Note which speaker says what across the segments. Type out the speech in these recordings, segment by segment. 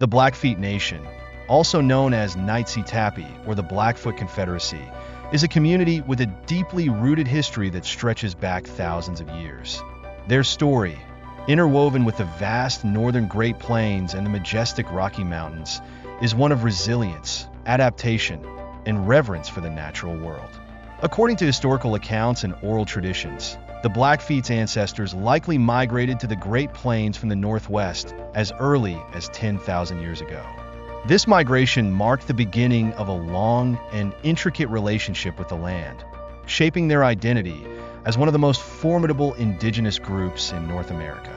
Speaker 1: The Blackfeet Nation, also known as Nitsitapi or the Blackfoot Confederacy, is a community with a deeply rooted history that stretches back thousands of years. Their story, interwoven with the vast northern Great Plains and the majestic Rocky Mountains, is one of resilience, adaptation, and reverence for the natural world. According to historical accounts and oral traditions, the Blackfeet's ancestors likely migrated to the Great Plains from the northwest as early as 10,000 years ago. This migration marked the beginning of a long and intricate relationship with the land, shaping their identity as one of the most formidable indigenous groups in North America.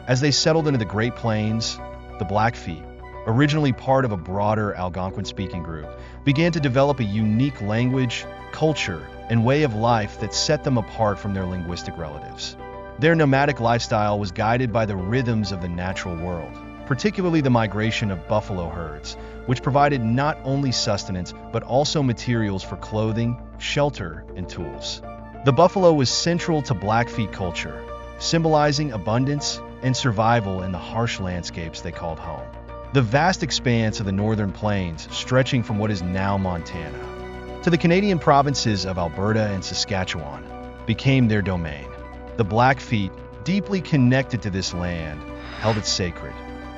Speaker 1: As they settled into the Great Plains, the Blackfeet, originally part of a broader Algonquin-speaking group, began to develop a unique language, culture, and way of life that set them apart from their linguistic relatives. Their nomadic lifestyle was guided by the rhythms of the natural world, particularly the migration of buffalo herds, which provided not only sustenance but also materials for clothing, shelter, and tools. The buffalo was central to Blackfeet culture, symbolizing abundance and survival in the harsh landscapes they called home. The vast expanse of the northern plains, stretching from what is now Montana to the Canadian provinces of Alberta and Saskatchewan, became their domain. The Blackfeet, deeply connected to this land, held it sacred.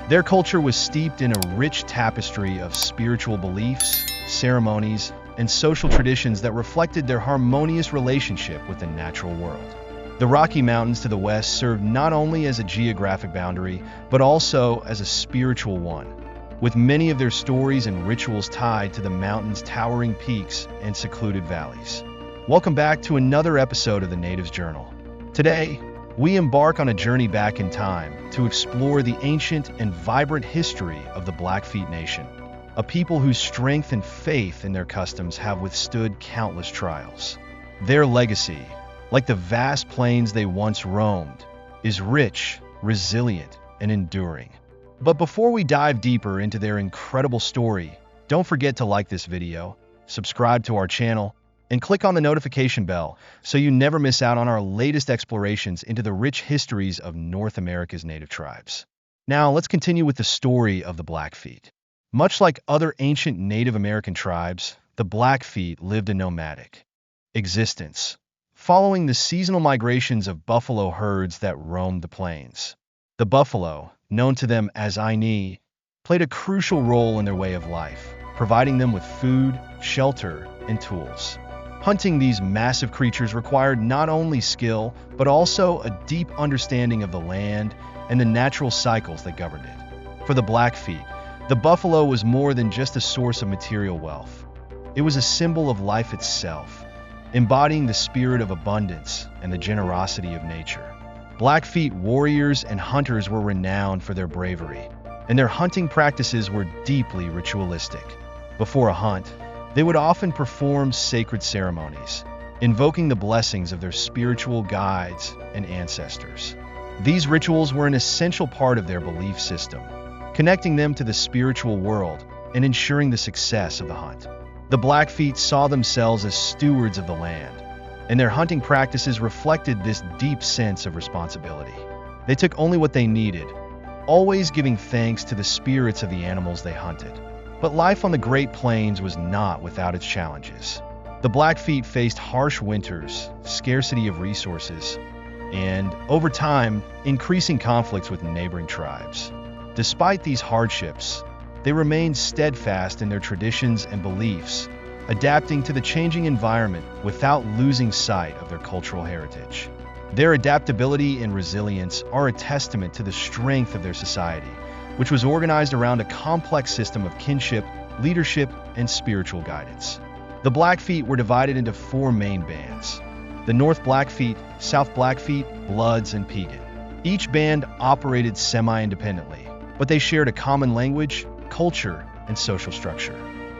Speaker 1: Their culture was steeped in a rich tapestry of spiritual beliefs, ceremonies, and social traditions that reflected their harmonious relationship with the natural world. The Rocky Mountains to the west served not only as a geographic boundary, but also as a spiritual one, with many of their stories and rituals tied to the mountain's towering peaks and secluded valleys. Welcome back to another episode of the Natives Journal. Today, we embark on a journey back in time to explore the ancient and vibrant history of the Blackfeet Nation, a people whose strength and faith in their customs have withstood countless trials. Their legacy, like the vast plains they once roamed, is rich, resilient, and enduring. But before we dive deeper into their incredible story, don't forget to like this video, subscribe to our channel, and click on the notification bell so you never miss out on our latest explorations into the rich histories of North America's native tribes. Now, let's continue with the story of the Blackfeet. Much like other ancient Native American tribes, the Blackfeet lived a nomadic existence, following the seasonal migrations of buffalo herds that roamed the plains. The buffalo, known to them as Aini, played a crucial role in their way of life, providing them with food, shelter, and tools. Hunting these massive creatures required not only skill, but also a deep understanding of the land and the natural cycles that governed it. For the Blackfeet, the buffalo was more than just a source of material wealth. It was a symbol of life itself, embodying the spirit of abundance and the generosity of nature. Blackfeet warriors and hunters were renowned for their bravery, and their hunting practices were deeply ritualistic. Before a hunt, they would often perform sacred ceremonies, invoking the blessings of their spiritual guides and ancestors. These rituals were an essential part of their belief system, connecting them to the spiritual world and ensuring the success of the hunt. The Blackfeet saw themselves as stewards of the land, and their hunting practices reflected this deep sense of responsibility. They took only what they needed, always giving thanks to the spirits of the animals they hunted. But life on the Great Plains was not without its challenges. The Blackfeet faced harsh winters, scarcity of resources, and, over time, increasing conflicts with neighboring tribes. Despite these hardships, they remained steadfast in their traditions and beliefs, adapting to the changing environment without losing sight of their cultural heritage. Their adaptability and resilience are a testament to the strength of their society, which was organized around a complex system of kinship, leadership, and spiritual guidance. The Blackfeet were divided into four main bands: the North Blackfeet, South Blackfeet, Bloods, and Piegan. Each band operated semi-independently, but they shared a common language, culture, and social structure.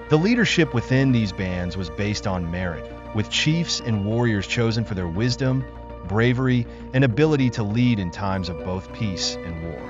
Speaker 1: The leadership within these bands was based on merit, with chiefs and warriors chosen for their wisdom, bravery, and ability to lead in times of both peace and war.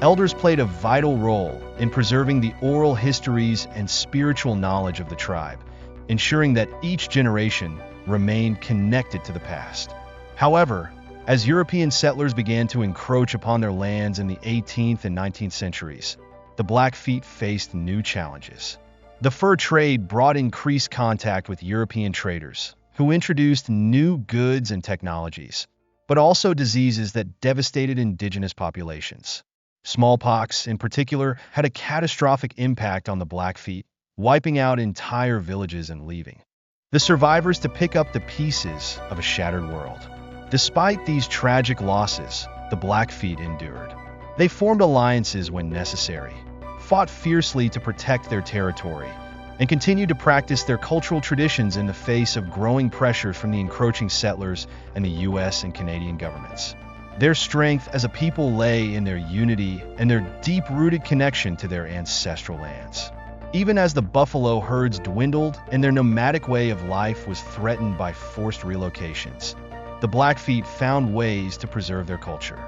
Speaker 1: Elders played a vital role in preserving the oral histories and spiritual knowledge of the tribe, ensuring that each generation remained connected to the past. However, as European settlers began to encroach upon their lands in the 18th and 19th centuries, the Blackfeet faced new challenges. The fur trade brought increased contact with European traders, who introduced new goods and technologies, but also diseases that devastated indigenous populations. Smallpox, in particular, had a catastrophic impact on the Blackfeet, wiping out entire villages and leaving the survivors to pick up the pieces of a shattered world. Despite these tragic losses, the Blackfeet endured. They formed alliances when necessary, fought fiercely to protect their territory, and continued to practice their cultural traditions in the face of growing pressure from the encroaching settlers and the US and Canadian governments. Their strength as a people lay in their unity and their deep-rooted connection to their ancestral lands. Even as the buffalo herds dwindled and their nomadic way of life was threatened by forced relocations, the Blackfeet found ways to preserve their culture.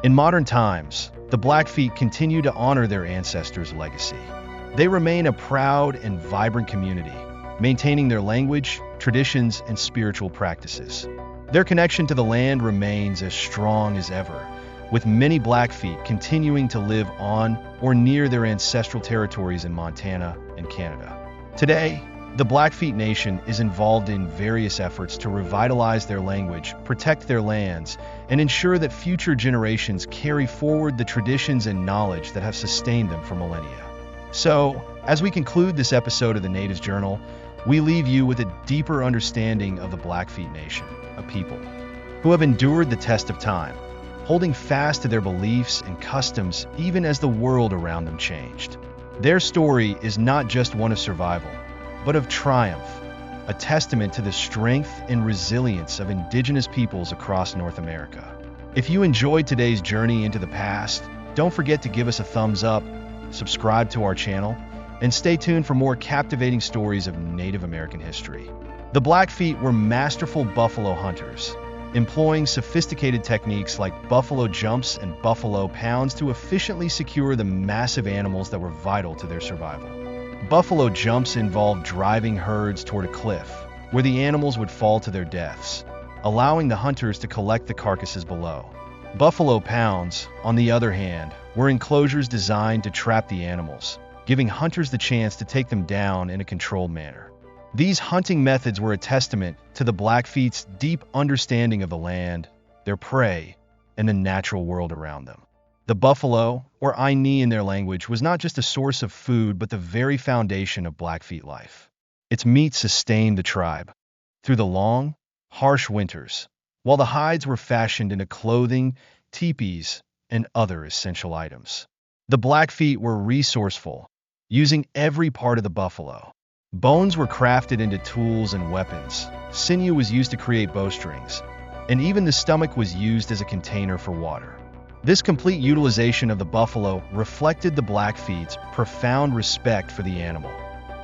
Speaker 1: In modern times, the Blackfeet continue to honor their ancestors' legacy. They remain a proud and vibrant community, maintaining their language, traditions, and spiritual practices. Their connection to the land remains as strong as ever, with many Blackfeet continuing to live on or near their ancestral territories in Montana and Canada. Today, the Blackfeet Nation is involved in various efforts to revitalize their language, protect their lands, and ensure that future generations carry forward the traditions and knowledge that have sustained them for millennia. So, as we conclude this episode of the Natives Journal, we leave you with a deeper understanding of the Blackfeet Nation, a people who have endured the test of time, holding fast to their beliefs and customs even as the world around them changed. Their story is not just one of survival, but of triumph, a testament to the strength and resilience of indigenous peoples across North America. If you enjoyed today's journey into the past, don't forget to give us a thumbs up, subscribe to our channel, and stay tuned for more captivating stories of Native American history. The Blackfeet were masterful buffalo hunters, employing sophisticated techniques like buffalo jumps and buffalo pounds to efficiently secure the massive animals that were vital to their survival. Buffalo jumps involved driving herds toward a cliff, where the animals would fall to their deaths, allowing the hunters to collect the carcasses below. Buffalo pounds, on the other hand, were enclosures designed to trap the animals, giving hunters the chance to take them down in a controlled manner. These hunting methods were a testament to the Blackfeet's deep understanding of the land, their prey, and the natural world around them. The buffalo, or Aini in their language, was not just a source of food but the very foundation of Blackfeet life. Its meat sustained the tribe through the long, harsh winters, while the hides were fashioned into clothing, teepees, and other essential items. The Blackfeet were resourceful, using every part of the buffalo. Bones were crafted into tools and weapons, sinew was used to create bowstrings, and even the stomach was used as a container for water. This complete utilization of the buffalo reflected the Blackfeet's profound respect for the animal,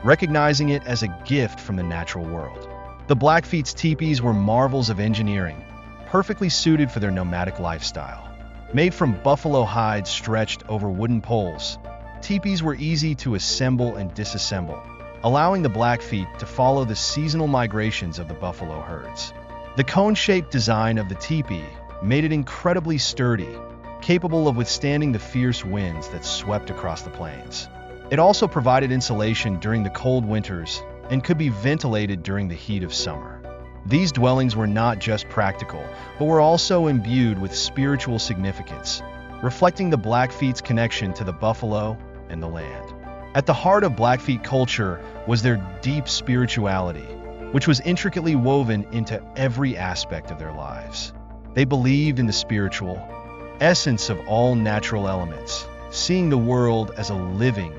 Speaker 1: recognizing it as a gift from the natural world. The Blackfeet's teepees were marvels of engineering, perfectly suited for their nomadic lifestyle. Made from buffalo hides stretched over wooden poles, teepees were easy to assemble and disassemble, allowing the Blackfeet to follow the seasonal migrations of the buffalo herds. The cone-shaped design of the teepee made it incredibly sturdy, capable of withstanding the fierce winds that swept across the plains. It also provided insulation during the cold winters and could be ventilated during the heat of summer. These dwellings were not just practical, but were also imbued with spiritual significance, reflecting the Blackfeet's connection to the buffalo and the land. At the heart of Blackfeet culture was their deep spirituality, which was intricately woven into every aspect of their lives. They believed in the spiritual essence of all natural elements, seeing the world as a living,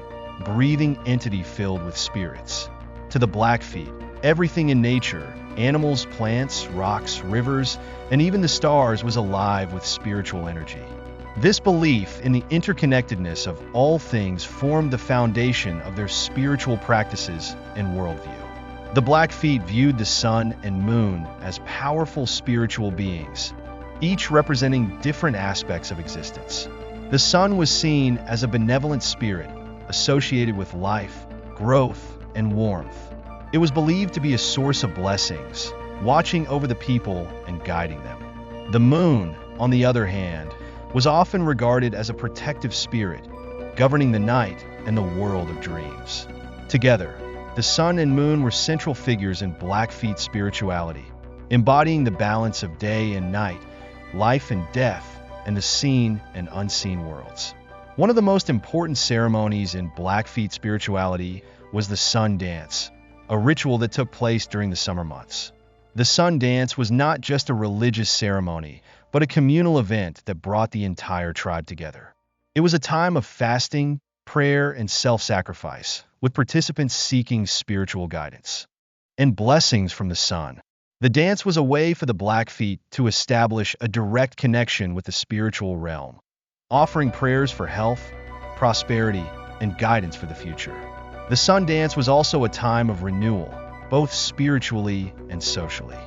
Speaker 1: breathing entity filled with spirits. To the Blackfeet, everything in nature, animals, plants, rocks, rivers, and even the stars was alive with spiritual energy. This belief in the interconnectedness of all things formed the foundation of their spiritual practices and worldview. The Blackfeet viewed the sun and moon as powerful spiritual beings, each representing different aspects of existence. The sun was seen as a benevolent spirit associated with life, growth, and warmth. It was believed to be a source of blessings, watching over the people and guiding them. The moon, on the other hand, was often regarded as a protective spirit, governing the night and the world of dreams. Together, the sun and moon were central figures in Blackfeet spirituality, embodying the balance of day and night, life and death, and the seen and unseen worlds. One of the most important ceremonies in Blackfeet spirituality was the sun dance, a ritual that took place during the summer months. The sun dance was not just a religious ceremony, but a communal event that brought the entire tribe together. It was a time of fasting, prayer, and self-sacrifice, with participants seeking spiritual guidance and blessings from the sun. The dance was a way for the Blackfeet to establish a direct connection with the spiritual realm, offering prayers for health, prosperity, and guidance for the future. The sun dance was also a time of renewal, both spiritually and socially.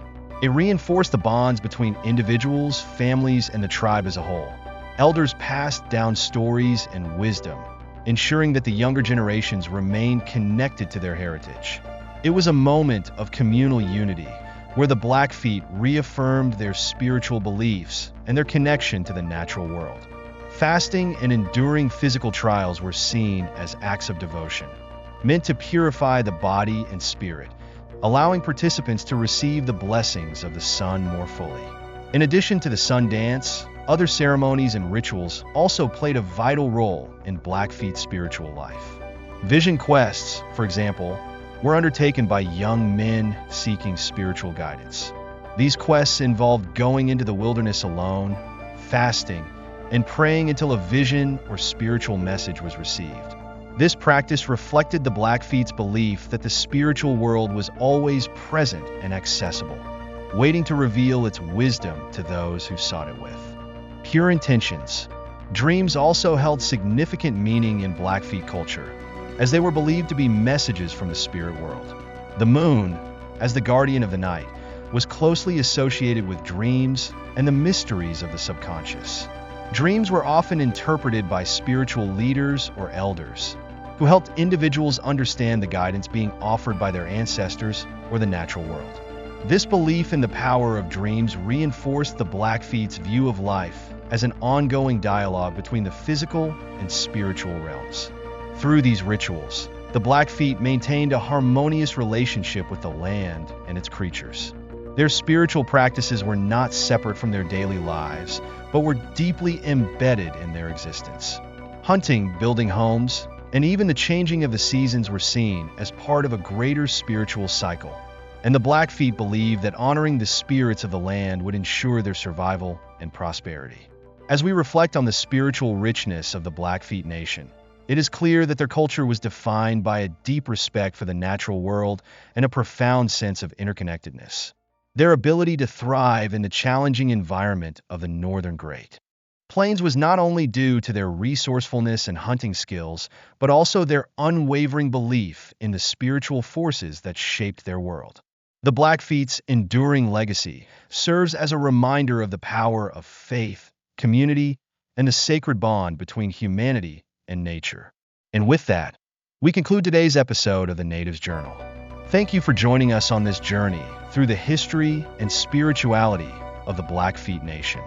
Speaker 1: It reinforced the bonds between individuals, families, and the tribe as a whole. Elders passed down stories and wisdom, ensuring that the younger generations remained connected to their heritage. It was a moment of communal unity, where the Blackfeet reaffirmed their spiritual beliefs and their connection to the natural world. Fasting and enduring physical trials were seen as acts of devotion, meant to purify the body and spirit, allowing participants to receive the blessings of the sun more fully. In addition to the sun dance, other ceremonies and rituals also played a vital role in Blackfeet spiritual life. Vision quests, for example, were undertaken by young men seeking spiritual guidance. These quests involved going into the wilderness alone, fasting, and praying until a vision or spiritual message was received. This practice reflected the Blackfeet's belief that the spiritual world was always present and accessible, waiting to reveal its wisdom to those who sought it with pure intentions. Dreams also held significant meaning in Blackfeet culture, as they were believed to be messages from the spirit world. The moon, as the guardian of the night, was closely associated with dreams and the mysteries of the subconscious. Dreams were often interpreted by spiritual leaders or elders, who helped individuals understand the guidance being offered by their ancestors or the natural world. This belief in the power of dreams reinforced the Blackfeet's view of life as an ongoing dialogue between the physical and spiritual realms. Through these rituals, the Blackfeet maintained a harmonious relationship with the land and its creatures. Their spiritual practices were not separate from their daily lives, but were deeply embedded in their existence. Hunting, building homes, and even the changing of the seasons were seen as part of a greater spiritual cycle. And the Blackfeet believed that honoring the spirits of the land would ensure their survival and prosperity. As we reflect on the spiritual richness of the Blackfeet Nation, it is clear that their culture was defined by a deep respect for the natural world and a profound sense of interconnectedness. Their ability to thrive in the challenging environment of the Northern Great Plains was not only due to their resourcefulness and hunting skills, but also their unwavering belief in the spiritual forces that shaped their world. The Blackfeet's enduring legacy serves as a reminder of the power of faith, community, and the sacred bond between humanity and nature. And with that, we conclude today's episode of the Natives Journal. Thank you for joining us on this journey through the history and spirituality of the Blackfeet Nation.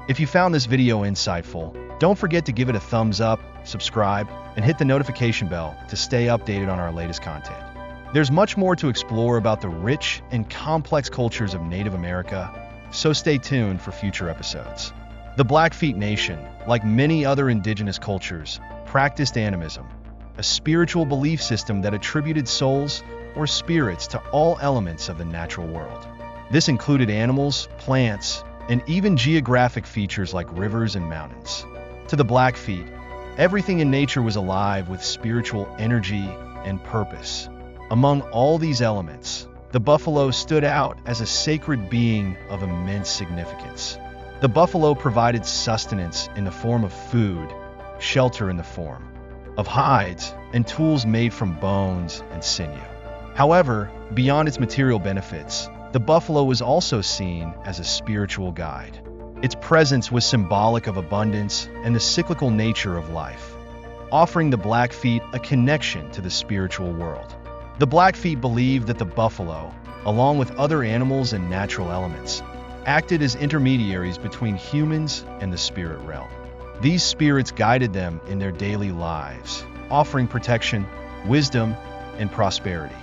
Speaker 1: If you found this video insightful, don't forget to give it a thumbs up, subscribe, and hit the notification bell to stay updated on our latest content. There's much more to explore about the rich and complex cultures of Native America, so stay tuned for future episodes. The Blackfeet Nation, like many other indigenous cultures, practiced animism, a spiritual belief system that attributed souls or spirits to all elements of the natural world. This included animals, plants, and even geographic features like rivers and mountains. To the Blackfeet, everything in nature was alive with spiritual energy and purpose. Among all these elements, the buffalo stood out as a sacred being of immense significance. The buffalo provided sustenance in the form of food, shelter in the form of hides, and tools made from bones and sinew. However, beyond its material benefits, the buffalo was also seen as a spiritual guide. Its presence was symbolic of abundance and the cyclical nature of life, offering the Blackfeet a connection to the spiritual world. The Blackfeet believed that the buffalo, along with other animals and natural elements, acted as intermediaries between humans and the spirit realm. These spirits guided them in their daily lives, offering protection, wisdom, and prosperity.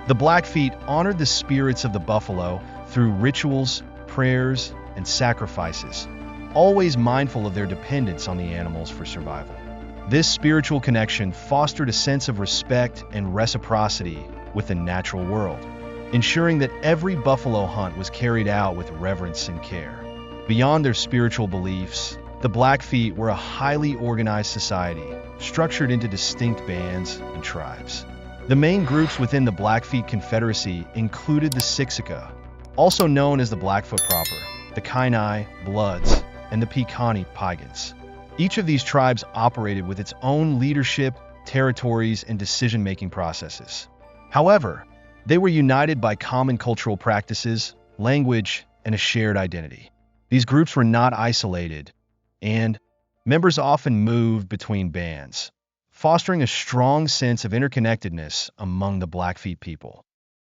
Speaker 1: The Blackfeet honored the spirits of the buffalo through rituals, prayers, and sacrifices, always mindful of their dependence on the animals for survival. This spiritual connection fostered a sense of respect and reciprocity with the natural world, ensuring that every buffalo hunt was carried out with reverence and care. Beyond their spiritual beliefs, the Blackfeet were a highly organized society, structured into distinct bands and tribes. The main groups within the Blackfeet Confederacy included the Siksika, also known as the Blackfoot proper, the Kainai, Bloods, and the Piikani Piegans. Each of these tribes operated with its own leadership, territories, and decision-making processes. However, they were united by common cultural practices, language, and a shared identity. These groups were not isolated, and members often moved between bands, fostering a strong sense of interconnectedness among the Blackfeet people.